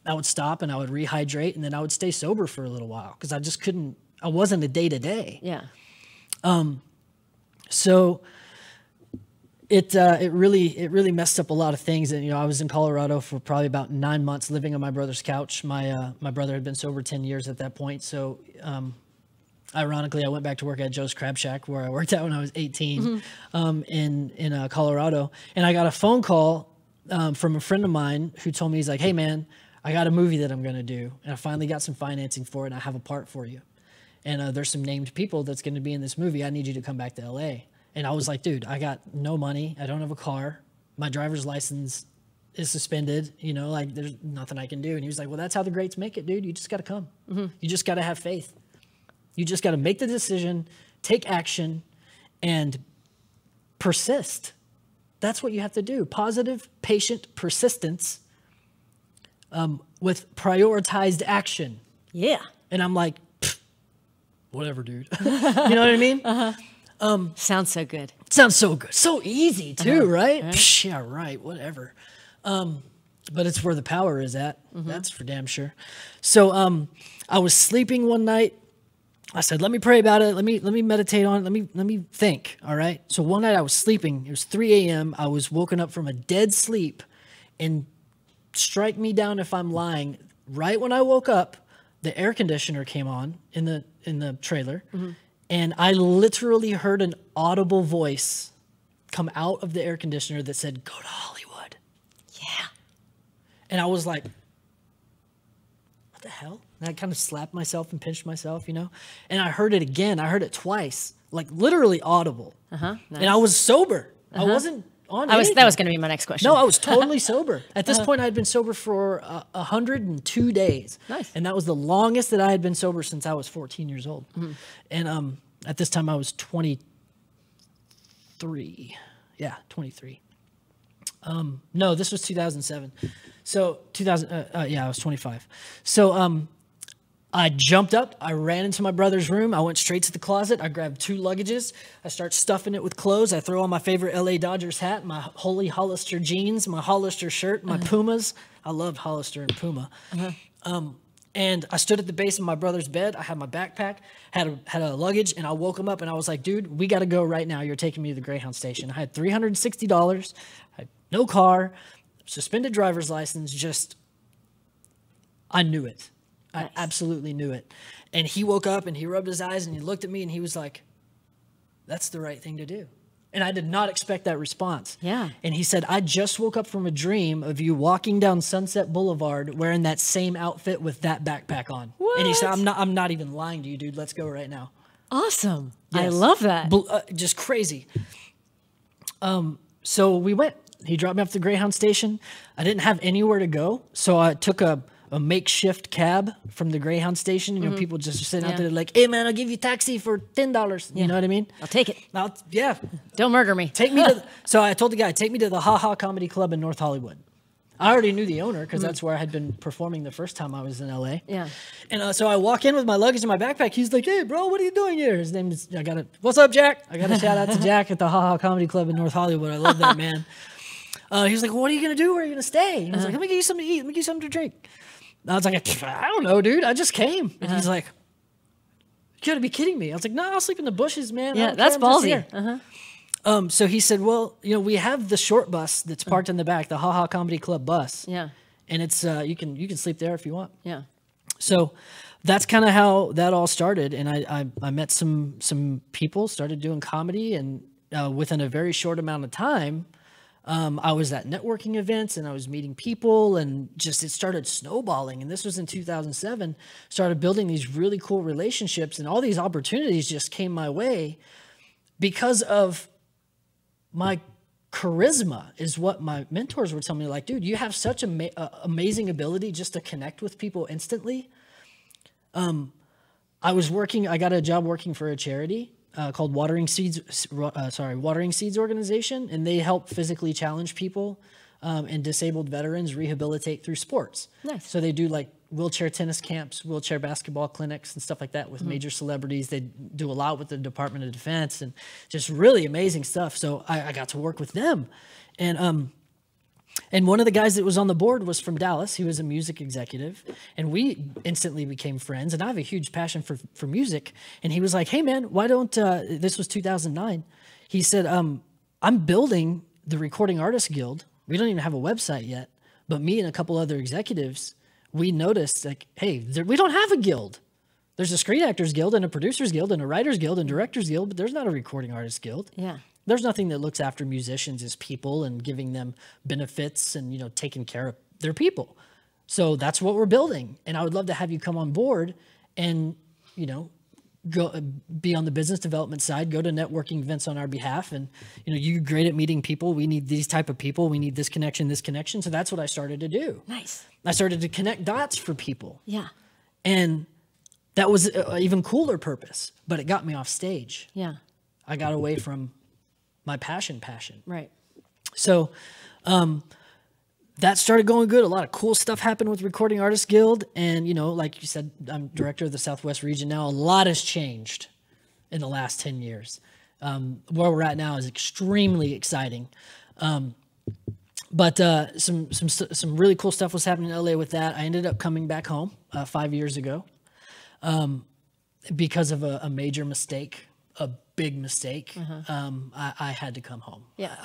I would stop and I would rehydrate, and then I would stay sober for a little while because I just couldn't. I wasn't a day to day. Yeah. So it really messed up a lot of things. And I was in Colorado for probably about 9 months, living on my brother's couch. My brother had been sober 10 years at that point. So ironically, I went back to work at Joe's Crab Shack, where I worked at when I was 18, in Colorado, and I got a phone call from a friend of mine who told me, he's like, "Hey man, I got a movie that I'm going to do, and I finally got some financing for it, and I have a part for you. And there's some named people that's going to be in this movie. I need you to come back to LA." And I was like, dude, I got no money. I don't have a car. My driver's license is suspended. Like there's nothing I can do. And he was like, well, that's how the greats make it, dude. You just got to come. You just got to have faith. You just got to make the decision, take action, and persist. That's what you have to do. Positive, patient persistence with prioritized action. Yeah. And I'm like, whatever, dude. You know what I mean? Sounds so good. Sounds so good. So easy too, right? Psh, yeah, right. Whatever. But it's where the power is at. That's for damn sure. So I was sleeping one night. I said, let me pray about it. Let me meditate on it. Let me think. All right. So one night I was sleeping. It was 3 a.m. I was woken up from a dead sleep, and strike me down if I'm lying. Right when I woke up, the air conditioner came on in the trailer, and I literally heard an audible voice come out of the air conditioner that said, "Go to Hollywood." Yeah. And I was like, what the hell? And I kind of slapped myself and pinched myself, And I heard it again. I heard it twice, like literally audible. Nice. And I was sober. I wasn't on anything. That was going to be my next question. No, I was totally sober. At this point, I had been sober for 102 days. Nice. And that was the longest that I had been sober since I was 14 years old. And at this time, I was 23. Yeah, 23. No, this was 2007. So I was 25. So I jumped up. I ran into my brother's room. I went straight to the closet. I grabbed 2 luggages. I start stuffing it with clothes. I throw on my favorite LA Dodgers hat, my Holy Hollister jeans, my Hollister shirt, my Pumas. I love Hollister and Puma. And I stood at the base of my brother's bed. I had my backpack, had a luggage, and I woke him up, and I was like, dude, we got to go right now. You're taking me to the Greyhound station. I had $360. I had no car, suspended driver's license. I knew it. I absolutely knew it. And he woke up and he rubbed his eyes and he looked at me and he was like, that's the right thing to do. And I did not expect that response. Yeah. And he said, I just woke up from a dream of you walking down Sunset Boulevard wearing that same outfit with that backpack on. What? And he said, I'm not even lying to you, dude. Let's go right now. Awesome. Yes. I love that. Just crazy. So we went. He dropped me off at the Greyhound station. I didn't have anywhere to go. So I took a a makeshift cab from the Greyhound station. You know, people just sitting out Yeah. there like, hey man, I'll give you a taxi for $10. You know what I mean? I'll take it. Yeah. Don't murder me. Take me to, so I told the guy, take me to the Ha Ha Comedy Club in North Hollywood. I already knew the owner because that's where I had been performing the first time I was in LA. Yeah. And so I walk in with my luggage in my backpack. He's like, hey, bro, what are you doing here? His name is, what's up, Jack? I got to shout out to Jack at the Ha Ha Comedy Club in North Hollywood. I love that man. He was like, well, what are you going to do? Where are you going to stay? He was like, let me get you something to eat. Let me get you something to drink. And I was like, I don't know, dude. I just came. And he's like, you got to be kidding me. I was like, no, I'll sleep in the bushes, man. Yeah, that's ballsy. So he said, well, you know, we have the short bus that's parked in the back, the Ha Ha Comedy Club bus. Yeah. And it's you can sleep there if you want. Yeah. So that's kind of how that all started. And I met some people, started doing comedy, and within a very short amount of time, I was at networking events and I was meeting people, and just it started snowballing. And this was in 2007. Started building these really cool relationships, and all these opportunities just came my way because of my charisma, is what my mentors were telling me. Like, dude, you have such amazing ability just to connect with people instantly. I got a job working for a charity called Watering Seeds Organization, and they help physically challenged people and disabled veterans rehabilitate through sports. Nice. So they do like wheelchair tennis camps, wheelchair basketball clinics, and stuff like that with major celebrities. They do a lot with the Department of Defense, and just really amazing stuff. So I got to work with them, and one of the guys that was on the board was from Dallas. He was a music executive, and we instantly became friends. And I have a huge passion for music. And he was like, hey man, why don't, this was 2009. He said, I'm building the Recording Artists Guild. We don't even have a website yet, but me and a couple other executives, we noticed like, hey, we don't have a guild. There's a Screen Actors Guild and a Producers Guild and a Writers Guild and Directors Guild, but there's not a Recording Artists Guild. Yeah. There's nothing that looks after musicians as people and giving them benefits and, you know, taking care of their people. So that's what we're building. And I would love to have you come on board and, you know, go be on the business development side, go to networking events on our behalf. And, you know, you're great at meeting people. We need these type of people. We need this connection, this connection. So that's what I started to do. Nice. I started to connect dots for people. Yeah. And that was an even cooler purpose, but it got me off stage. Yeah. I got away from my passion. Right. So that started going good. A lot of cool stuff happened with Recording Artists Guild. And, you know, like you said, I'm director of the Southwest region now. A lot has changed in the last 10 years. Where we're at now is extremely exciting. But some really cool stuff was happening in LA with that. I ended up coming back home 5 years ago because of a major mistake, a big mistake. I had to come home. Yeah.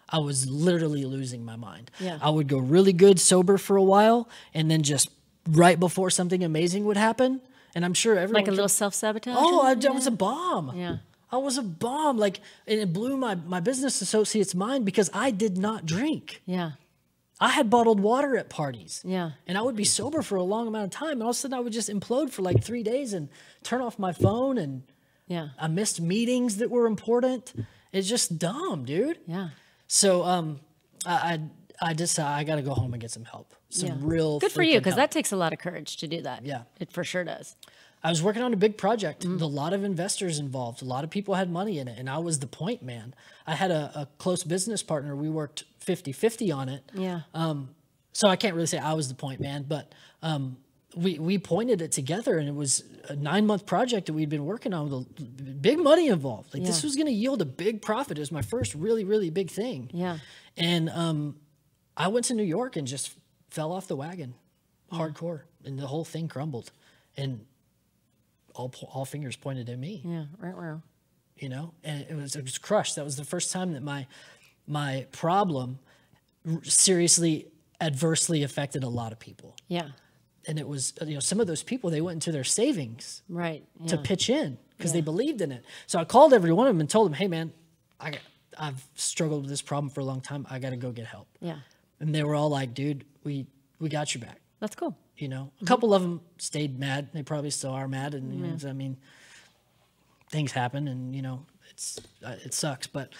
I was literally losing my mind. Yeah. I would go really good sober for a while, and then just right before something amazing would happen, and I'm sure everyone Like a little self-sabotage? Oh, I was a bomb. Yeah. I was a bomb. Like, and it blew my business associate's mind because I did not drink. Yeah. I had bottled water at parties. Yeah. And I would be sober for a long amount of time, and all of a sudden I would just implode for like 3 days and turn off my phone, and Yeah. I missed meetings that were important. It's just dumb, dude. Yeah. So I decided I got to go home and get some help. Some real good for you, freaking because help. that takes a lot of courage to do that. Yeah. It for sure does. I was working on a big project, a lot of investors involved, a lot of people had money in it, and I was the point man. I had a close business partner. We worked 50-50 on it. Yeah. So I can't really say I was the point man, but we pointed it together, and it was a 9-month project that we'd been working on with big money involved. Like this was going to yield a big profit. It was my first really, really big thing. Yeah. And I went to New York and just fell off the wagon hardcore, and the whole thing crumbled, and all fingers pointed at me. Yeah. Right. You know, and it was crushed. That was the first time that my problem seriously adversely affected a lot of people. Yeah. And it was, you know, some of those people, they went into their savings Right. to Yeah. pitch in because they believed in it. So I called every one of them and told them, hey man, I've struggled with this problem for a long time. I got to go get help. Yeah. And they were all like, dude, we got your back. That's cool. You know, a couple of them stayed mad. They probably still are mad. And you know, I mean, things happen, and you know, it sucks. But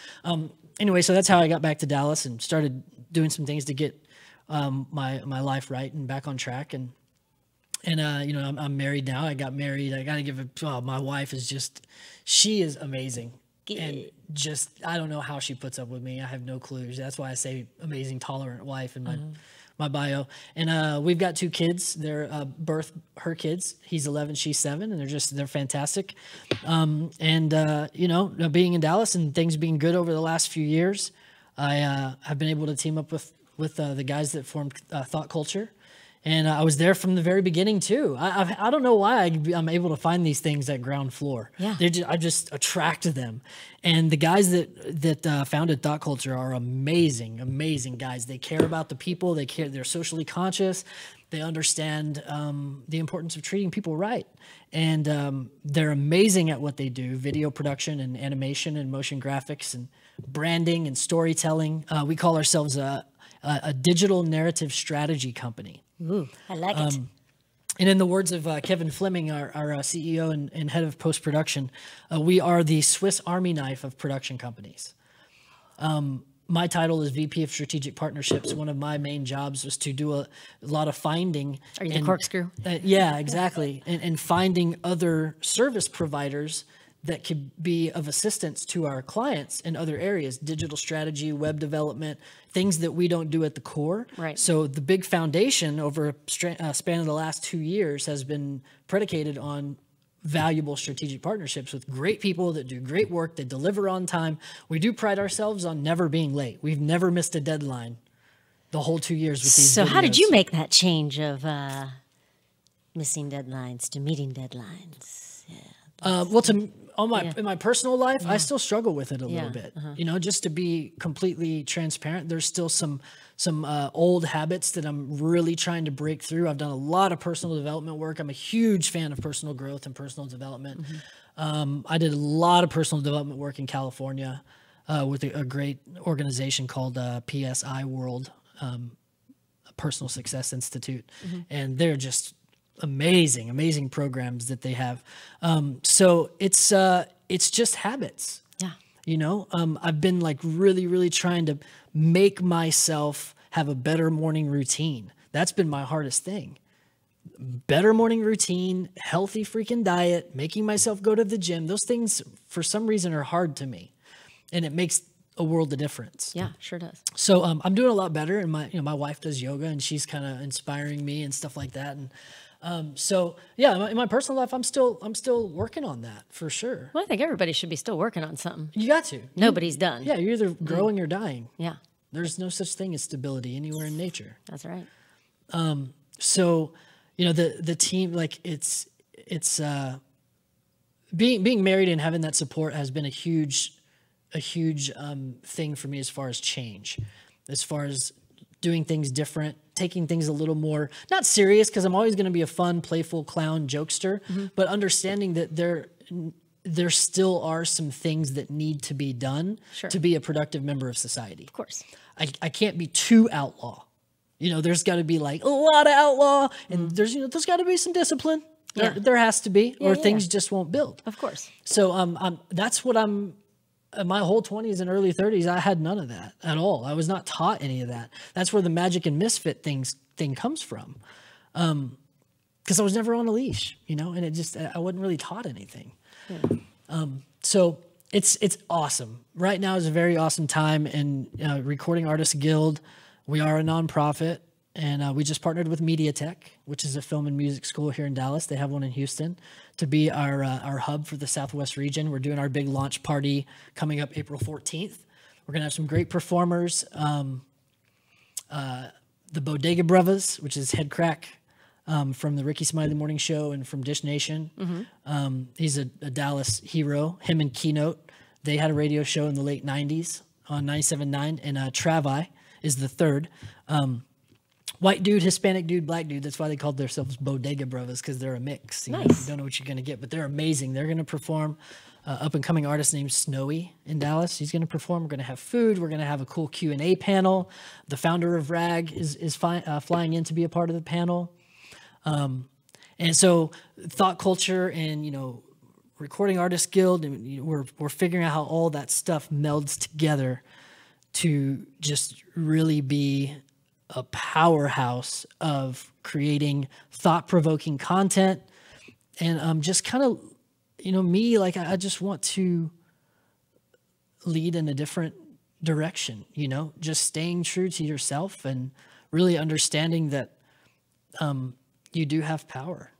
anyway, so that's how I got back to Dallas and started doing some things to get my life right and back on track. And you know, I'm married now. I got married. I got to give it. My wife is she is amazing. Good. And just, I don't know how she puts up with me. I have no clue. That's why I say amazing, tolerant wife in my bio. And we've got 2 kids. They're her kids. He's 11, she's 7, and they're fantastic. You know, being in Dallas and things being good over the last few years, I have been able to team up with the guys that formed Thought Culture. And I was there from the very beginning too. I don't know why I'm able to find these things at ground floor. Yeah. I just attract them. And the guys that founded Thought Culture are amazing, amazing guys. They care about the people. They're socially conscious. They understand the importance of treating people right. And they're amazing at what they do: video production and animation and motion graphics and branding and storytelling. We call ourselves a digital narrative strategy company. Ooh, I like it. And in the words of Kevin Fleming, our CEO and head of post-production, we are the Swiss Army knife of production companies. My title is VP of Strategic Partnerships. One of my main jobs was to do a lot of finding. Are you the corkscrew? Yeah, exactly. And finding other service providers that could be of assistance to our clients in other areas: digital strategy, web development, things that we don't do at the core. Right. So the big foundation over a span of the last 2 years has been predicated on valuable strategic partnerships with great people that do great work, that deliver on time. We do pride ourselves on never being late. We've never missed a deadline the whole 2 years with these So videos. how did you make that change of missing deadlines to meeting deadlines? Yeah. Well, in my personal life, I still struggle with it a little bit. You know, just to be completely transparent, there's still some old habits that I'm really trying to break through. I've done a lot of personal development work. I'm a huge fan of personal growth and personal development. I did a lot of personal development work in California with a great organization called PSI World, Personal Success Institute, and they're just amazing programs that they have. So it's just habits. Yeah. You know, I've been like really trying to make myself have a better morning routine. That's been my hardest thing. Better morning routine, healthy freaking diet, making myself go to the gym. Those things for some reason are hard to me, and it makes a world of difference. Yeah, sure does. So I'm doing a lot better, and my wife does yoga, and she's kind of inspiring me and stuff like that. And so yeah, in my personal life, I'm still working on that for sure. Well, I think everybody should be still working on something. You got to. Nobody's done. Yeah, you're either growing or dying. Yeah, There's no such thing as stability anywhere in nature. that's right. So, you know, the team, like it's being married and having that support has been a huge thing for me as far as change, as far as doing things different, taking things a little more, not serious, because I'm always going to be a fun, playful clown jokester, but understanding that there still are some things that need to be done to be a productive member of society. Of course. I can't be too outlaw. You know, there's got to be like a lot of outlaw, and there's got to be some discipline. Yeah. There has to be, or things just won't build. Of course. So that's what my whole 20s and early 30s, I had none of that at all. I was not taught any of that. That's where the magic and misfit thing comes from. Because I was never on a leash, you know, and I wasn't really taught anything. Yeah. So it's awesome. Right now is a very awesome time in Recording Artists Guild. We are a nonprofit, and we just partnered with MediaTek, which is a film and music school here in Dallas. They have one in Houston, to be our hub for the Southwest region. We're doing our big launch party coming up April 14th. We're going to have some great performers. The Bodega Brothers, which is Head Crack from the Ricky Smiley Morning Show and from Dish Nation. He's a Dallas hero. Him and Keynote, they had a radio show in the late 90s on 97.9, and Travi is the third. White dude, Hispanic dude, black dude. That's why they called themselves Bodega Brothers, because they're a mix. You know, you don't know what you're going to get, but they're amazing. They're going to perform. Up-and-coming artist named Snowy in Dallas. He's going to perform. We're going to have food. We're going to have a cool Q&A panel. The founder of RAG is flying in to be a part of the panel. And so Thought Culture and, you know, Recording Artists Guild, and we're figuring out how all that stuff melds together to just really be a powerhouse of creating thought-provoking content. And just kind of, me, like I just want to lead in a different direction, just staying true to yourself and really understanding that you do have power.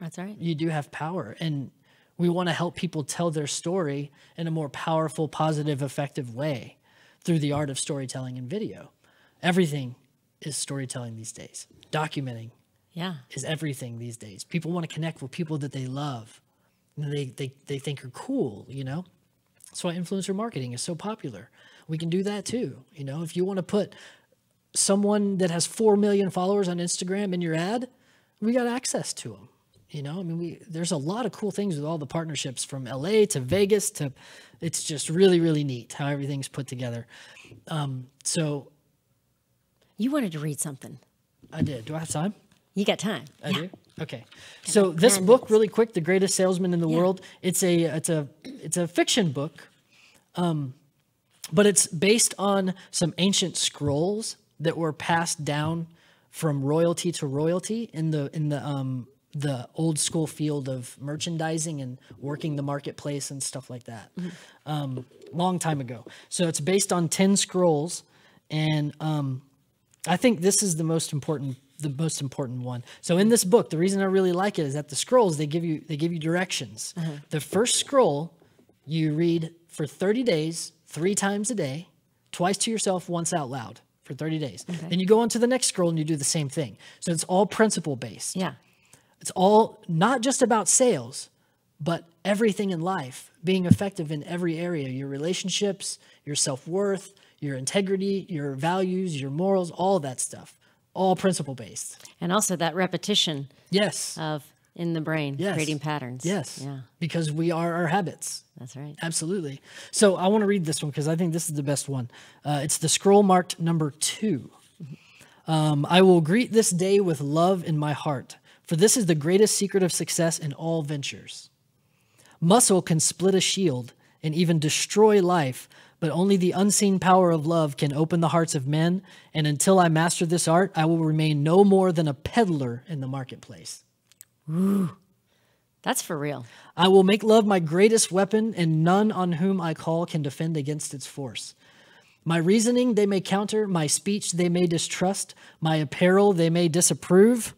That's right. You do have power. And we want to help people tell their story in a more powerful, positive, effective way through the art of storytelling and video. Everything is storytelling these days. Documenting is everything these days. People want to connect with people that they love and they think are cool, That's why influencer marketing is so popular. We can do that too. If you want to put someone that has 4 million followers on Instagram in your ad, we got access to them. There's a lot of cool things with all the partnerships from LA to Vegas to, it's just really, really neat how everything's put together. So. You wanted to read something. I did. Do I have time? You got time. I do? Okay. So this book, really quick, The Greatest Salesman in the World, it's a fiction book, but it's based on some ancient scrolls that were passed down from royalty to royalty in the old school field of merchandising and working the marketplace and stuff like that. Long time ago. So it's based on 10 scrolls, and I think this is the most important one. So in this book, the reason I really like it is that the scrolls, they give you directions. The first scroll you read for 30 days, 3 times a day, twice to yourself, once out loud for 30 days. Okay. Then you go on to the next scroll and you do the same thing. So it's all principle based. Yeah. It's all not just about sales, but everything in life, being effective in every area, your relationships, your self-worth, your integrity, your values, your morals, all that stuff, all principle based. And also that repetition. Yes. Of in the brain, creating patterns. Yes. Yeah. Because we are our habits. That's right. Absolutely. So I want to read this one because I think this is the best one. It's the scroll marked number 2. I will greet this day with love in my heart, for this is the greatest secret of success in all ventures. Muscle can split a shield and even destroy life, but only the unseen power of love can open the hearts of men. And until I master this art, I will remain no more than a peddler in the marketplace. Ooh, that's for real. I will make love my greatest weapon, and none on whom I call can defend against its force. My reasoning they may counter, my speech they may distrust, my apparel they may disapprove,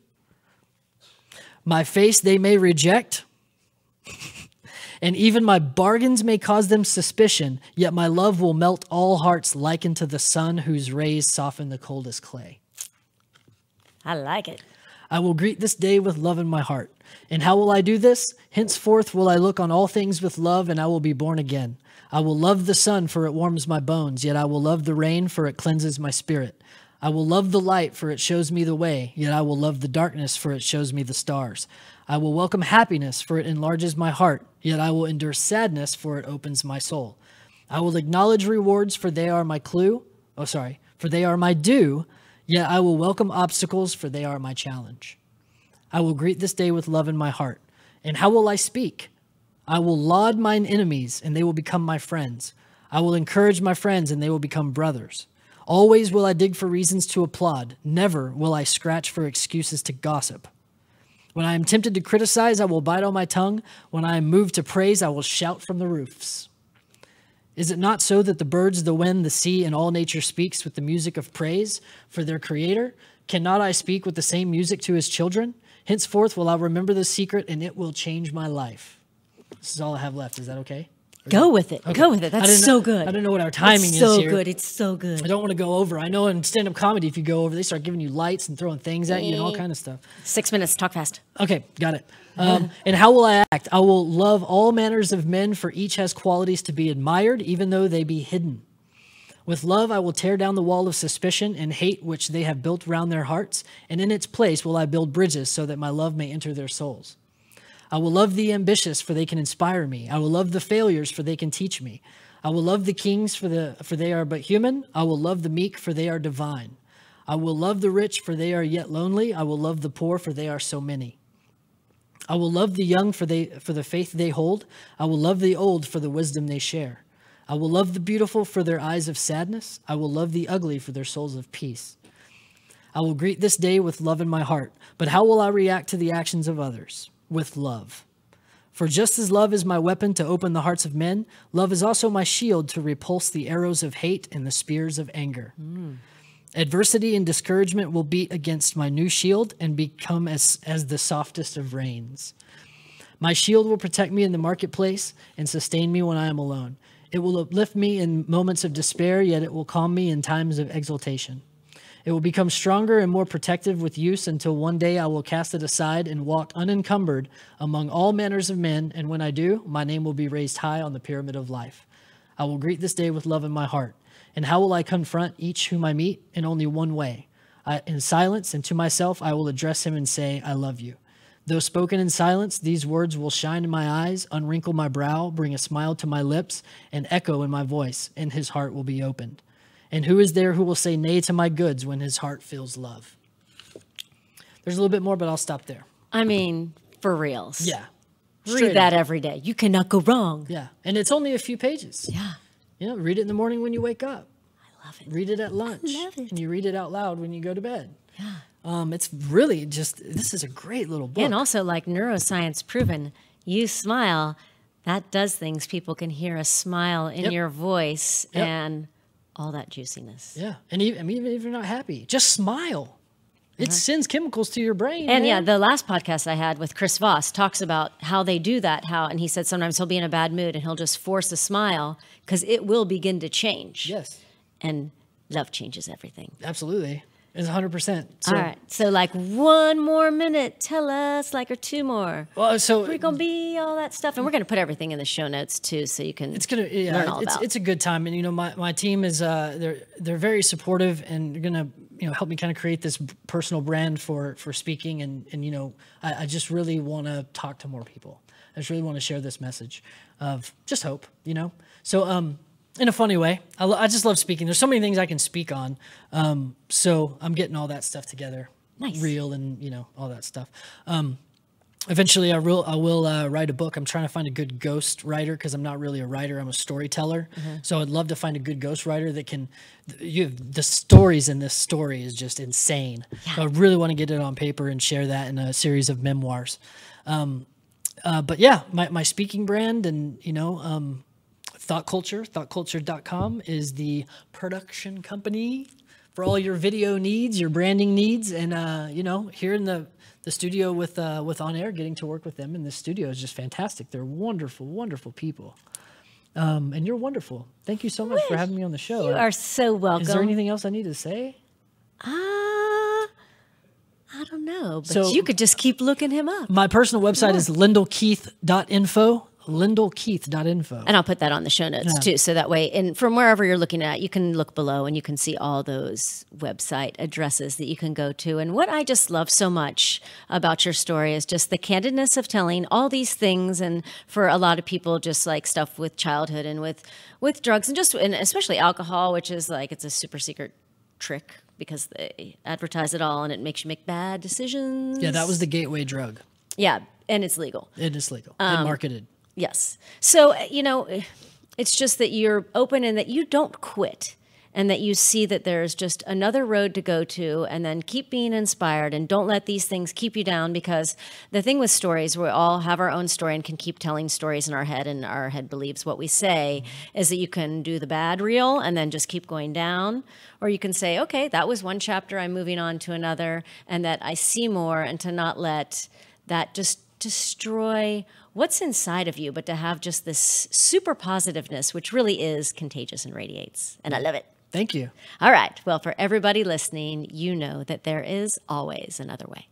my face they may reject, and even my bargains may cause them suspicion, yet my love will melt all hearts likened to the sun whose rays soften the coldest clay. I like it. I will greet this day with love in my heart. And how will I do this? Henceforth will I look on all things with love, and I will be born again. I will love the sun, for it warms my bones, yet I will love the rain, for it cleanses my spirit. I will love the light, for it shows me the way, yet I will love the darkness, for it shows me the stars. I will welcome happiness, for it enlarges my heart, yet I will endure sadness, for it opens my soul. I will acknowledge rewards, for they are my for they are my due, yet I will welcome obstacles, for they are my challenge. I will greet this day with love in my heart. And how will I speak? I will laud mine enemies, and they will become my friends. I will encourage my friends, and they will become brothers. Always will I dig for reasons to applaud. Never will I scratch for excuses to gossip. When I am tempted to criticize, I will bite on my tongue. When I am moved to praise, I will shout from the roofs. Is it not so that the birds, the wind, the sea, and all nature speaks with the music of praise for their creator? Cannot I speak with the same music to his children? Henceforth will I remember the secret, and it will change my life. This is all I have left. Is that okay? Go with it. Okay. Go with it. That's so good. I don't know what our timing is here. So good. It's so good. I don't want to go over. I know in stand-up comedy, if you go over, they start giving you lights and throwing things at you and all kind of stuff. 6 minutes. Talk fast. Okay. Got it. And how will I act? I will love all manners of men, for each has qualities to be admired, even though they be hidden. With love, I will tear down the wall of suspicion and hate which they have built round their hearts, and in its place will I build bridges so that my love may enter their souls. I will love the ambitious, for they can inspire me. I will love the failures, for they can teach me. I will love the kings, for they are but human. I will love the meek, for they are divine. I will love the rich, for they are yet lonely. I will love the poor, for they are so many. I will love the young, for the faith they hold. I will love the old, for the wisdom they share. I will love the beautiful for their eyes of sadness. I will love the ugly for their souls of peace. I will greet this day with love in my heart. But how will I react to the actions of others? With love. For just as love is my weapon to open the hearts of men, love is also my shield to repulse the arrows of hate and the spears of anger. Adversity and discouragement will beat against my new shield and become as the softest of rains. My shield will protect me in the marketplace and sustain me when I am alone. It will uplift me in moments of despair, yet it will calm me in times of exultation. It will become stronger and more protective with use until one day I will cast it aside and walk unencumbered among all manners of men, and when I do, my name will be raised high on the pyramid of life. I will greet this day with love in my heart. And how will I confront each whom I meet? In only one way. In silence, and to myself I will address him and say, I love you. Though spoken in silence, these words will shine in my eyes, unwrinkle my brow, bring a smile to my lips, and echo in my voice, and his heart will be opened. And who is there who will say nay to my goods when his heart feels love? There's a little bit more, but I'll stop there. I mean, for reals. Yeah. Read that every day. You cannot go wrong. Yeah. And it's only a few pages. Yeah. You know, read it in the morning when you wake up. I love it. Read it at lunch. I love it. And you read it out loud when you go to bed. Yeah. It's really just, this is a great little book. And also, like neuroscience proven, you smile, that does things. People can hear a smile in your voice and all that juiciness. Yeah. And even if you're not happy, just smile. It sends chemicals to your brain. And man. the last podcast I had with Chris Voss talks about how they do that. And he said sometimes he'll be in a bad mood and he'll just force a smile because it will begin to change. Yes. And love changes everything. Absolutely. It's 100%. So, all right. So like one more minute, tell us, like, or two more. Well, so we're going to be all that stuff. And we're going to put everything in the show notes too. So you can learn all about it. It's a good time. And, you know, my team is, they're very supportive and they're going to, you know, help me kind of create this personal brand for speaking. And, you know, I just really want to talk to more people. I just really want to share this message of just hope, you know? So, in a funny way, I just love speaking. There's so many things I can speak on. So I'm getting all that stuff together. Nice. Real and, you know, all that stuff. Eventually I will write a book. I'm trying to find a good ghost writer because I'm not really a writer. I'm a storyteller. So I'd love to find a good ghost writer that can, the stories in this story is just insane. Yeah. So I really want to get it on paper and share that in a series of memoirs. But yeah, my speaking brand and, you know, Thought Culture, thoughtculture.com is the production company for all your video needs, your branding needs. And, you know, here in the studio with On Air, getting to work with them in the studio is just fantastic. They're wonderful, wonderful people. And you're wonderful. Thank you so much for having me on the show. You are so welcome. Is there anything else I need to say? I don't know, but So- you could just keep looking him up. My personal website is lyndolkeith.info. lyndolkeith.info. And I'll put that on the show notes too. So that way, and from wherever you're looking at, you can look below and you can see all those website addresses that you can go to. And what I just love so much about your story is just the candidness of telling all these things. And for a lot of people, just like stuff with childhood and with drugs and especially alcohol, which is like, it's a super secret trick because they advertise it all and it makes you make bad decisions. Yeah, that was the gateway drug. Yeah. And it's legal. It is legal and marketed. Yes. So, you know, it's just that you're open and that you don't quit and that you see that there's just another road to go to and then keep being inspired and don't let these things keep you down because the thing with stories, we all have our own story and can keep telling stories in our head and our head believes what we say is that you can do the bad reel and then just keep going down. Or you can say, okay, that was one chapter, I'm moving on to another and that I see more and to not let that just destroy what's inside of you, but to have just this super positiveness, which really is contagious and radiates. And I love it. Thank you. All right. Well, for everybody listening, you know that there is always another way.